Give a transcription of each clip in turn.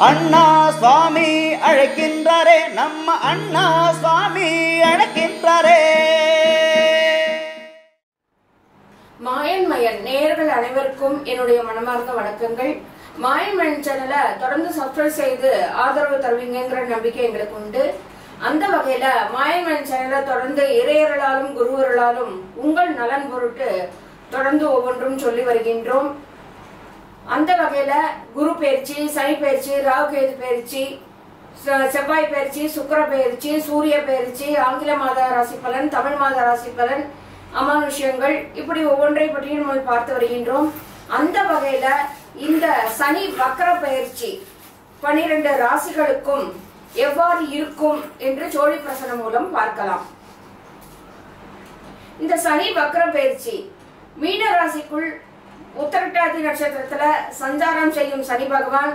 அண்ணா சுவாமி அழைக்கின்றாரே, நம்ம அண்ணா சுவாமி அழைக்கின்றாரே. மாயன் மயன் நேயர்கள் அனைவருக்கும் என்னுடைய மனமார்ந்த வணக்கங்கள். மாயன் மயன் சேனலை தொடர்ந்து சப்ஸ்கிரைப் செய்து ஆதரவு தருவீங்கிற நம்பிக்கை எங்களுக்கு உண்டு. அந்த வகையில மாயன் மயன் சேனலை தொடர்ந்து இறையர்களாலும் குருவர்களாலும் உங்கள் நலன் பொருட்டு தொடர்ந்து ஒவ்வொன்றும் சொல்லி வருகின்றோம். அந்த வகையில குரு பயிற்சி, சனி பயிற்சி, ராகு கேது பயிற்சி, செவ்வாய் பயிற்சி, சுக்கிர பயிற்சி, சூரிய பயிற்சி, ஆங்கில மாத ராசி பலன், தமிழ் மாத ராசி பலன், அமானுஷ்யங்கள், இப்படி ஒவ்வொன்றை பற்றியும் நம்ம பார்த்து வருகின்றோம். அந்த வகையில இந்த சனி வக்ர பயிற்சி 12 ராசிகளுக்கும் எவ்வாறு இருக்கும் என்று சோழி பிரசனம் மூலம் பார்க்கலாம். இந்த சனி வக்ர பயிற்சி மீன ராசிக்குள் உத்திரட்டாதி நட்சத்திரத்துல சஞ்சாரம் செய்யும் சனி பகவான்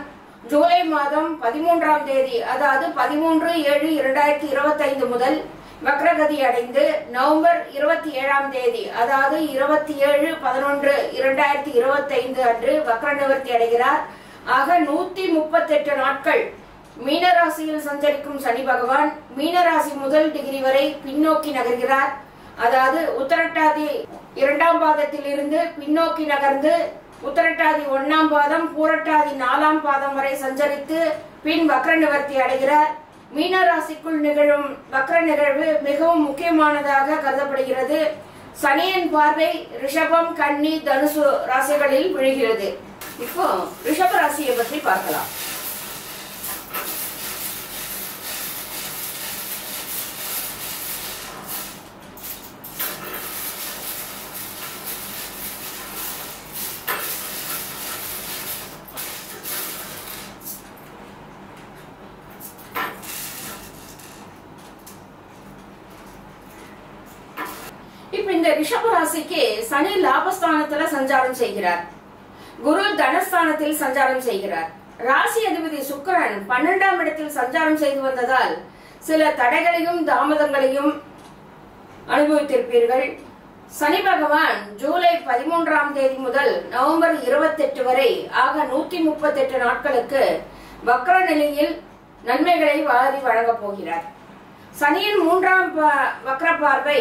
ஜூலை மாதம் 13ஆம் தேதி, அதாவது 13/7/2025 முதல் வக்ரகதி அடைந்து நவம்பர் 27ஆம் தேதி, அதாவது 27/11/2025 அன்று வக்ர நிவர்த்தி அடைகிறார். ஆக 138 நாட்கள் மீனராசியில் சஞ்சரிக்கும் சனி பகவான் மீனராசி முதல் டிகிரி வரை பின்னோக்கி நகர்கிறார். அதாவது உத்திரட்டாதி 2ஆம் பாதத்தில் இருந்து பின்னோக்கி நகர்ந்து உத்திரட்டாதி 1ஆம் பாதம், பூரட்டாதி 4ஆம் பாதம் வரை சஞ்சரித்து பின் வக்ர நிவர்த்தி அடைகிறார். மீனராசிக்குள் நிகழும் வக்ர நிகழ்வு மிகவும் முக்கியமானதாக கருதப்படுகிறது. சனியின் பார்வை ரிஷபம், கன்னி, தனுசு ராசிகளில் விழுகிறது. இப்போ ரிஷப ராசியை பற்றி பார்க்கலாம். இப்ப இந்த ரிஷப ராசிக்கு சனி லாபஸ்தானத்துல சஞ்சாரம் செய்கிறார், குரு தனஸ்தானத்தில் சஞ்சாரம் செய்கிறார். ராசி அதிபதி சுக்கிரன் 12ஆம் இடத்தில் சஞ்சாரம் செய்து வந்ததால் சில தடைகளையும் தாமதங்களையும் அனுபவித்திருப்பீர்கள். சனி பகவான் ஜூலை 13ஆம் தேதி முதல் நவம்பர் 28 வரை, ஆக 138 நாட்களுக்கு வக்ர நிலையில் நன்மைகளை வாரி வழங்கப் போகிறார். சனியின் 3ஆம் வக்ர பார்வை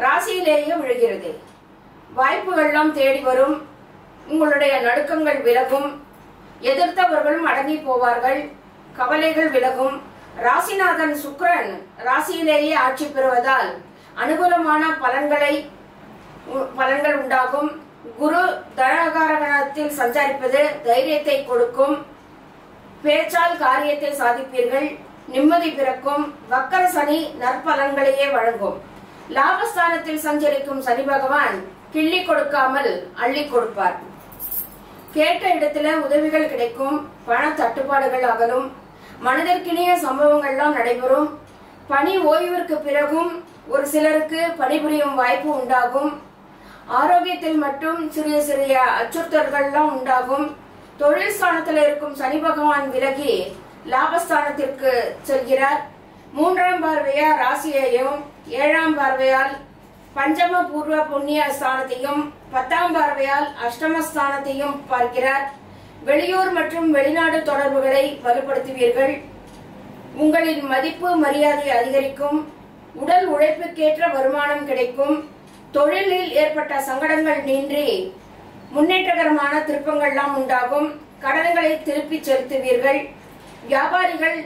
ராசியிலேயே விழுகிறது. வாய்ப்புகள்லாம் தேடி வரும், உங்களுடைய நடுக்கங்கள் விலகும், எதிர்த்தவர்களும் அடங்கி போவார்கள், கவலைகள் விலகும். ராசிநாதன் சுக்கிரன் ராசியிலேயே ஆட்சி பெறுவதால் அனுகூலமான பலன்கள் உண்டாகும். குரு தனகாரகணத்தில் சஞ்சரிப்பது தைரியத்தை கொடுக்கும். பேச்சால் காரியத்தை சாதிப்பீர்கள், நிம்மதி பிறக்கும். வக்கர சனி நற்பலன்களையே வழங்கும். லாபஸ்தானத்தில் சஞ்சரிக்கும் சனி பகவான் கிள்ளி கொடுக்காமல் அள்ளி கொடுப்பார். கேட்ட இடத்துல உதவிகள் கிடைக்கும், பண தட்டுப்பாடுகள் அகலும், மனதிற்கினிய சம்பவங்கள்லாம் நடைபெறும். பணி ஓய்விற்கு பிறகும் ஒரு சிலருக்கு பணிபுரியும் வாய்ப்பு உண்டாகும். ஆரோக்கியத்தில் மட்டும் சிறிய சிறிய அச்சுறுத்தல்கள்லாம் உண்டாகும். தொழில் ஸ்தானத்தில் இருக்கும் சனி பகவான் விலகி லாபஸ்தானத்திற்கு செல்கிறார். 3ஆம் பார்வையால் ராசியையும், 7ஆம் பார்வையால் பஞ்சம பூர்வ புண்ணிய ஸ்தானத்தையும், 10ஆம் பார்வையால் அஷ்டமஸ்தானத்தையும் பார்க்கிறார். வெளியூர் மற்றும் வெளிநாடு தொடர்புகளை வலுப்படுத்துவீர்கள். உங்களின் மதிப்பு மரியாதை அதிகரிக்கும். உடல் உழைப்புக்கேற்ற வருமானம் கிடைக்கும். தொழிலில் ஏற்பட்ட சங்கடங்கள் நீங்கி முன்னேற்றகரமான திருப்பங்கள்லாம் உண்டாகும். கடன்களை திருப்பி செலுத்துவீர்கள். வியாபாரிகள்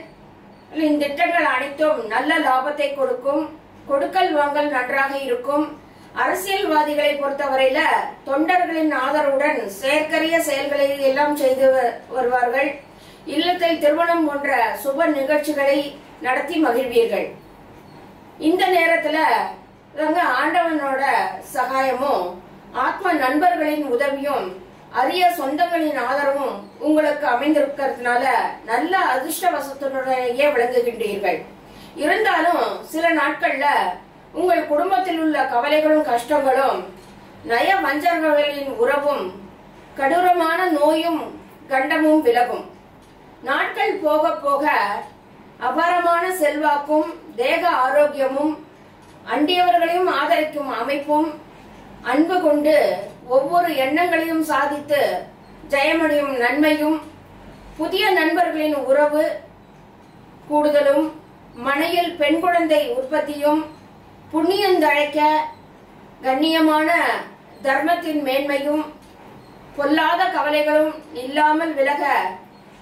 திட்டங்கள் அனைத்தும் நல்ல லாபத்தை கொடுக்கும். கொடுக்கல் வாங்கல் நன்றாக இருக்கும். அரசியல்வாதிகளை பொறுத்தவரையில தொண்டர்களின் ஆதரவுடன் செயற்கரிய செயல்களை எல்லாம் செய்து வருவார்கள். இல்லத்தில் திருமணம் போன்ற சுப நிகழ்ச்சிகளை நடத்தி மகிழ்வீர்கள். இந்த நேரத்துல ஆண்டவனோட சகாயமும் ஆத்ம நண்பர்களின் உதவியும் அரிய சொந்தங்களின் ஆதரவும் உங்களுக்கு அமைந்திருக்கிறதுனால நல்ல அதிர்ஷ்டவசத்துடனேயே விளங்குகின்றீர்கள். இருந்தாலும் சில நாட்கள்ல உங்கள் குடும்பத்தில் உள்ள கவலைகளும் கஷ்டங்களும், நய வஞ்சகர்களின் உறவும், கடூரமான நோயும் கண்டமும் விலகும். நாட்கள் போக போக அபாரமான செல்வாக்கும் தேக ஆரோக்கியமும் அண்டியவர்களையும் ஆதரிக்கும் அமைப்பும் அன்பு கொண்டு ஒவ்வொரு எண்ணங்களையும் சாதித்து ஜெயமடையும் நன்மையும் புதிய நண்பர்களின் உறவு கூடுதலும், மனையில் பெண் குழந்தை உற்பத்தியும், புண்ணியந்தழைக்க கண்ணியமான தர்மத்தின் மேன்மையும், பொல்லாத கவலைகளும் இல்லாமல் விலக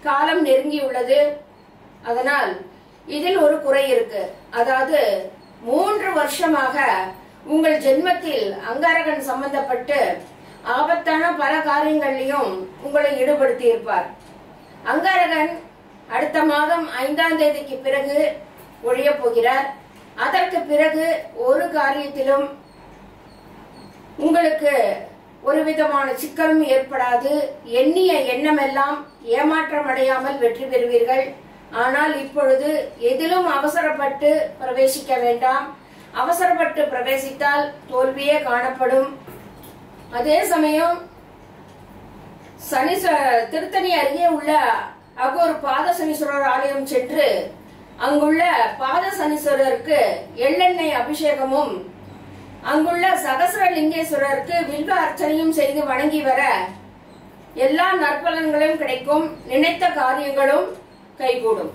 காலம் நெருங்கியுள்ளது. அதனால் இதில் ஒரு குறை இருக்கு. அதாவது 3 வருஷமாக உங்கள் ஜென்மத்தில் அங்காரகன் சம்பந்தப்பட்டு ஆபத்தான பல காரியங்களையும் உங்களை ஈடுபடுத்தி இருப்பார். அங்காரகன் அடுத்த மாதம் 5ஆம் தேதிக்கு பிறகு ஒழிய போகிறார். அதற்கு பிறகு ஒரு காரியத்திலும் உங்களுக்கு ஒரு விதமான சிக்கலும் ஏற்படாது. எண்ணிய எண்ணமெல்லாம் ஏமாற்றம் அடையாமல் வெற்றி பெறுவீர்கள். ஆனால் இப்பொழுது எதிலும் அவசரப்பட்டு பிரவேசிக்க வேண்டாம். அவசரப்பட்டு பிரவேசித்தால் தோல்வியே காணப்படும். அதே சமயம் திருத்தணி அருகே உள்ள அகோர் பாத சனீஸ்வரர் ஆலயம் சென்று அங்குள்ள பாத சனீஸ்வரருக்கு எள்ளெண்ணெய் அபிஷேகமும், அங்குள்ள சகசரலிங்கேஸ்வரருக்கு வில்வ அர்ச்சனையும் செய்து வணங்கி வர எல்லா நற்பலன்களும் கிடைக்கும். நினைத்த காரியங்களும் கைகூடும்.